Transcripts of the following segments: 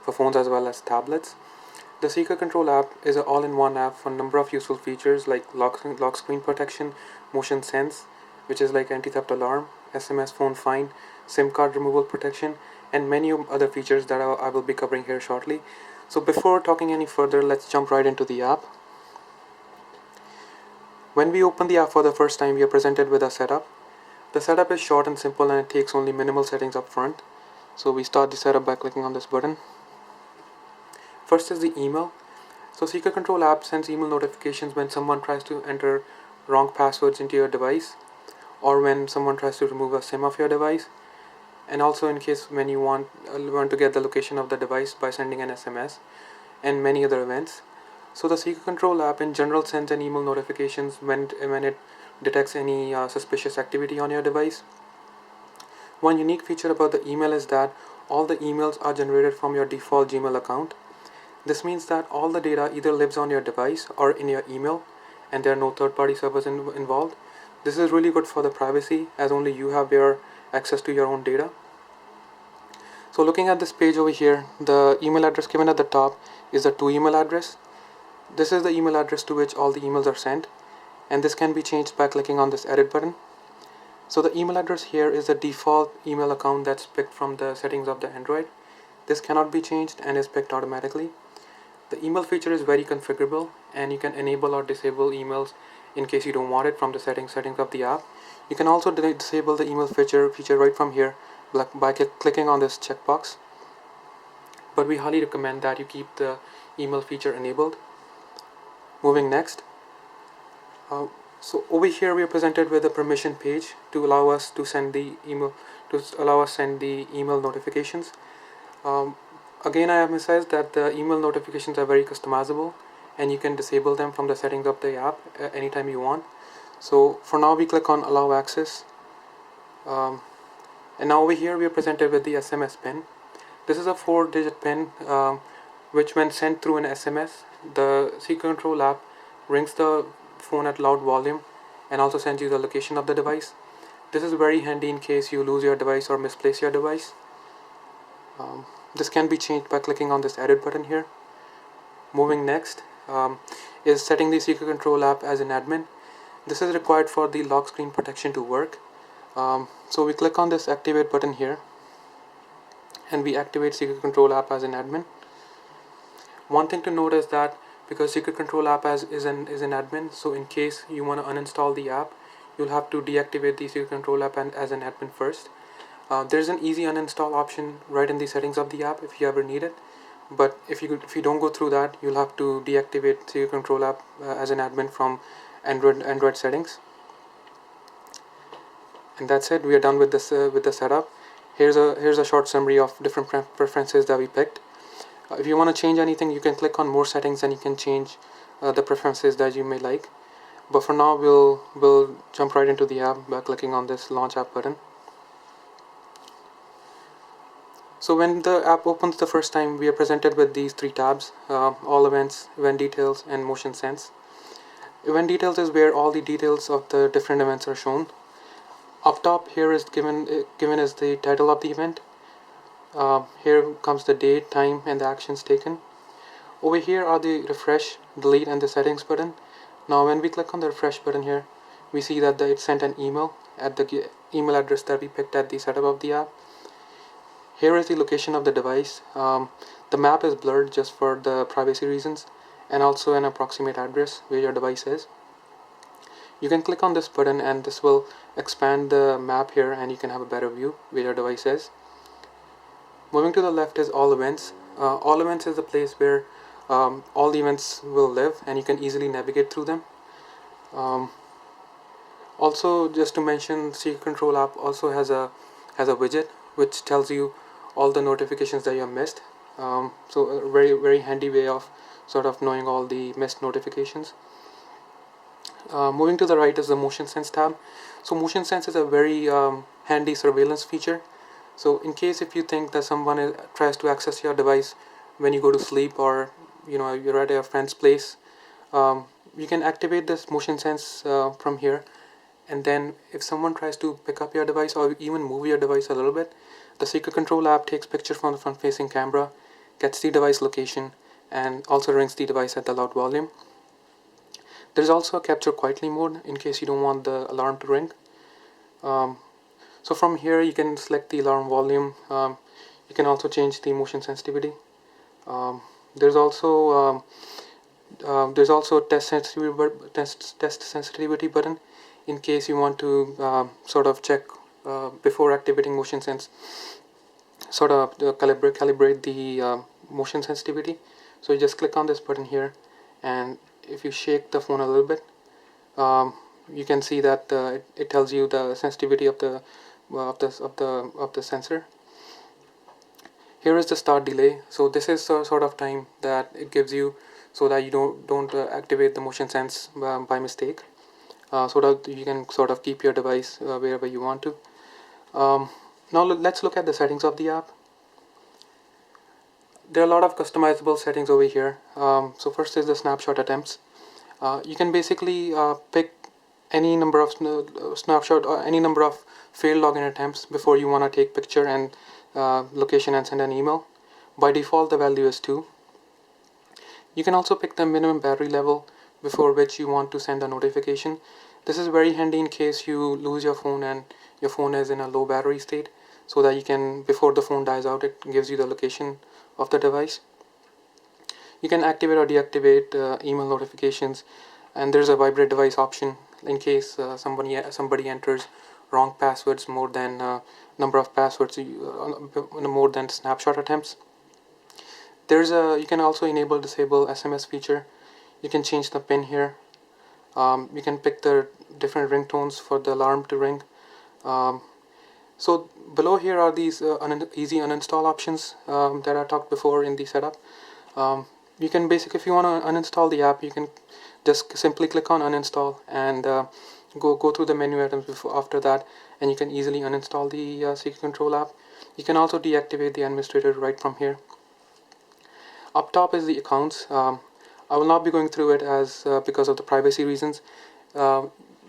for phones as well as tablets. The Seeker Control app is an all-in-one app for a number of useful features like lock screen protection, motion sense, which is like anti-theft alarm, SMS phone find, SIM card removal protection, and many other features that I will be covering here shortly. So before talking any further, let's jump right into the app. When we open the app for the first time, we are presented with a setup. The setup is short and simple, and it takes only minimal settings up front. So we start the setup by clicking on this button. First is the email. So Seeker Control app sends email notifications when someone tries to enter wrong passwords into your device, or when someone tries to remove a SIM of your device, and also in case when you want to get the location of the device by sending an SMS, and many other events. So the Seeker Control app in general sends an email notifications when it detects any suspicious activity on your device. One unique feature about the email is that all the emails are generated from your default Gmail account. This means that all the data either lives on your device or in your email, and there are no third-party servers involved. This is really good for the privacy, as only you have your access to your own data. So looking at this page over here, the email address given at the top is the to email address. This is the email address to which all the emails are sent, and this can be changed by clicking on this edit button. So the email address here is the default email account that's picked from the settings of the Android. This cannot be changed and is picked automatically. The email feature is very configurable, and you can enable or disable emails in case you don't want it from the settings of the app. You can also disable the email feature right from here by clicking on this checkbox. But we highly recommend that you keep the email feature enabled. Moving next. So over here we are presented with a permission page to allow us to send the email notifications. Again, I emphasize that the email notifications are very customizable, and you can disable them from the settings of the app anytime you want. So for now, we click on allow access, and now over here we are presented with the SMS pin. This is a 4-digit pin, which when sent through an SMS, the Seeker Control app rings the phone at loud volume and also sends you the location of the device. This is very handy in case you lose your device or misplace your device. This can be changed by clicking on this edit button here. Moving next is setting the Seeker Control app as an admin. This is required for the lock screen protection to work. So we click on this activate button here, and we activate Seeker Control app as an admin. One thing to note is that because Seeker Control app is an admin, so in case you want to uninstall the app, you'll have to deactivate the Seeker Control app as an admin first. There's an easy uninstall option right in the settings of the app if you ever need it, but if you don't go through that, you'll have to deactivate Seeker Control app as an admin from Android settings. And that's it. We are done with this with the setup. Here's a short summary of different preferences that we picked. If you want to change anything, you can click on more settings and you can change the preferences that you may like. But for now, we'll jump right into the app by clicking on this launch app button. So when the app opens the first time, we are presented with these 3 tabs: all events, event details, and motion sense. Event details is where all the details of the different events are shown. Up top here is given as the title of the event. Here comes the date, time, and the actions taken. Over here are the refresh, delete, and the settings button. Now when we click on the refresh button here, we see that it sent an email at the email address that we picked at the setup of the app. Here is the location of the device. The map is blurred just for the privacy reasons, and also an approximate address where your device is. You can click on this button and this will expand the map here, and you can have a better view where your device is. Moving to the left is all events. All events is the place where all the events will live, and you can easily navigate through them. Also, just to mention, Seeker Control app also has a widget which tells you all the notifications that you have missed. So a very handy way of sort of knowing all the missed notifications. Moving to the right is the motion sense tab. So motion sense is a very handy surveillance feature. So in case if you think that someone tries to access your device when you go to sleep, or you're at a friend's place, you can activate this motion sense from here, and then if someone tries to pick up your device or even move your device a little bit, the Seeker Control app takes pictures from the front facing camera gets the device location, and also rings the device at the loud volume. There's also a capture quietly mode in case you don't want the alarm to ring. So from here you can select the alarm volume. You can also change the motion sensitivity. Um, there's also test sensitivity button in case you want to sort of check before activating motion sense, sort of calibrate the motion sensitivity. So you just click on this button here, and if you shake the phone a little bit, you can see that it tells you the sensitivity of the sensor. Here is the start delay. So this is the sort of time that it gives you so that you don't activate the motion sense by mistake, so that you can sort of keep your device wherever you want to. Now let's look at the settings of the app. There are a lot of customizable settings over here. So first is the snapshot attempts. You can basically pick any number of snapshot or any number of failed login attempts before you want to take picture and location and send an email. By default the value is 2. You can also pick the minimum battery level before which you want to send a notification. This is very handy in case you lose your phone and your phone is in a low battery state, so that you can, before the phone dies out, it gives you the location of the device. You can activate or deactivate email notifications, and there's a vibrate device option in case somebody enters wrong passwords, more than number of passwords, more than snapshot attempts. You can also enable disable SMS feature. You can change the pin here. You can pick the different ringtones for the alarm to ring. So below here are these easy uninstall options that I talked before in the setup. You can basically, if you want to uninstall the app, you can just simply click on uninstall and go through the menu items after that, and you can easily uninstall the Secret Control app. You can also deactivate the administrator right from here. Up top is the accounts. I will not be going through it as because of the privacy reasons.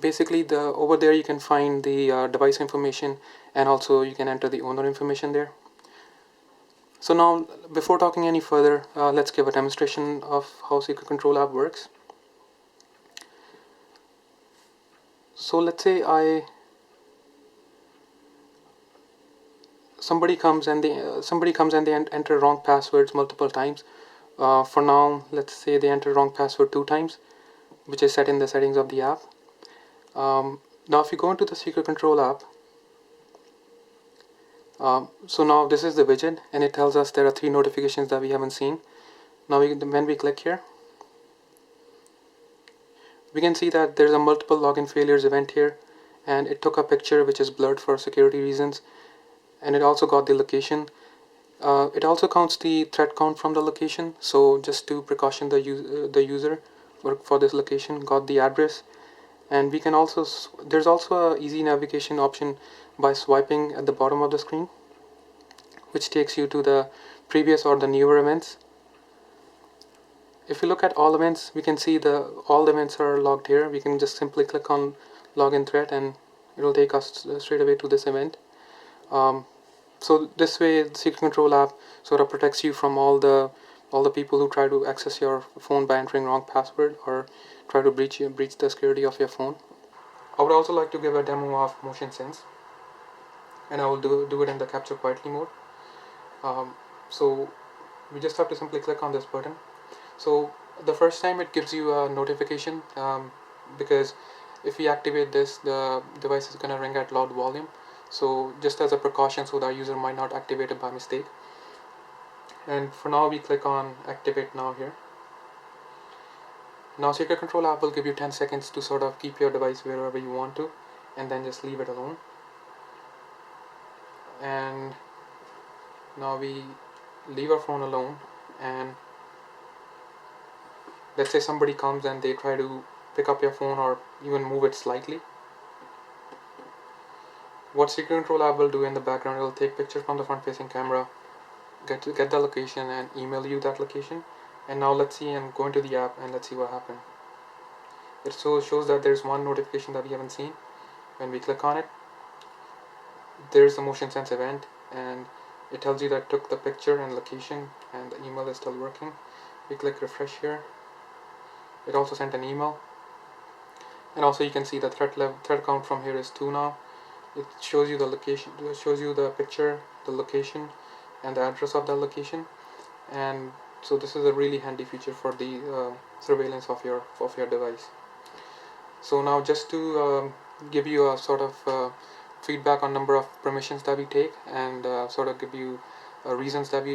Basically, over there you can find the device information, and also you can enter the owner information there. So now, before talking any further, let's give a demonstration of how Secret Control app works. So let's say somebody comes and they enter wrong passwords multiple times. For now, let's say they enter wrong password 2 times, which is set in the settings of the app. Now if you go into the Secret Control app, so now this is the widget, and it tells us there are 3 notifications that we haven't seen. Now when we click here, we can see that there's a multiple login failures event here, and it took a picture which is blurred for security reasons, and it also got the location. It also counts the thread count from the location, so just to precaution the user for this location, got the address. And we can also, there's also a easy navigation option by swiping at the bottom of the screen, which takes you to the previous or the newer events. If you look at all events, we can see all the events are logged here. We can just simply click on login thread and it will take us straight away to this event. So this way the Secret Control app sort of protects you from all the people who try to access your phone by entering wrong password or try to breach the security of your phone. I would also like to give a demo of motion sense, and I will do it in the capture quietly mode. So we just have to simply click on this button. So the first time it gives you a notification, because if we activate this, the device is gonna ring at loud volume. So just as a precaution, so that user might not activate it by mistake. And for now we click on activate now here. Now Secret Control app will give you 10 seconds to sort of keep your device wherever you want to, and then just leave it alone. And now we leave our phone alone, and let's say somebody comes and they try to pick up your phone or even move it slightly. What Secret Control app will do in the background, it will take pictures from the front facing camera, get the location and email you that location. And now let's see, and go into the app and let's see what happened. It shows that there's one notification that we haven't seen. When we click on it, there's the motion sense event, and It tells you that it took the picture and location, and the email is still working. We click refresh here. It also sent an email, and also you can see the thread count from here is 2 now. It shows you the location, it shows you the picture, the location, and the address of that location. And so this is a really handy feature for the surveillance of your device. So now, just to give you a sort of feedback on number of permissions that we take, and sort of give you reasons that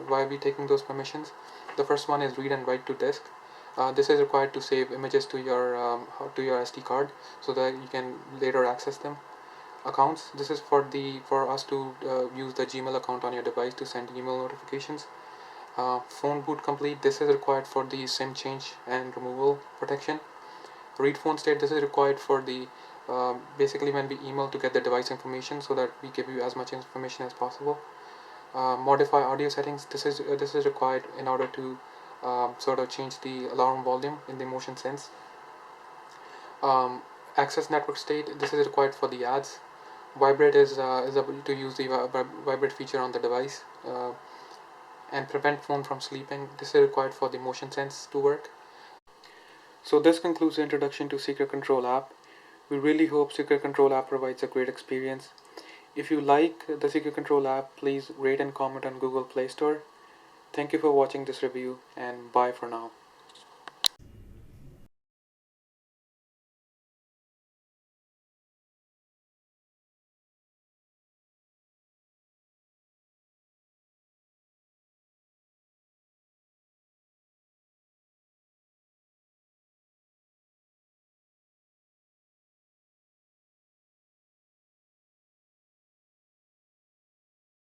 why we taking those permissions. The first one is read and write to disk. This is required to save images to your SD card so that you can later access them. Accounts. This is for us to use the Gmail account on your device to send email notifications. Phone boot complete. This is required for the SIM change and removal protection. Read phone state. This is required for the basically when we email to get the device information so that we give you as much information as possible. Modify audio settings. This is required in order to sort of change the alarm volume in the motion sense. Access network state. This is required for the ads. Vibrate is able to use the vibrate feature on the device. And prevent phone from sleeping. This is required for the motion sense to work. So this concludes the introduction to Secret Control app. We really hope Secret Control app provides a great experience. If you like the Secret Control app, please rate and comment on Google Play Store. Thank you for watching this review, and bye for now.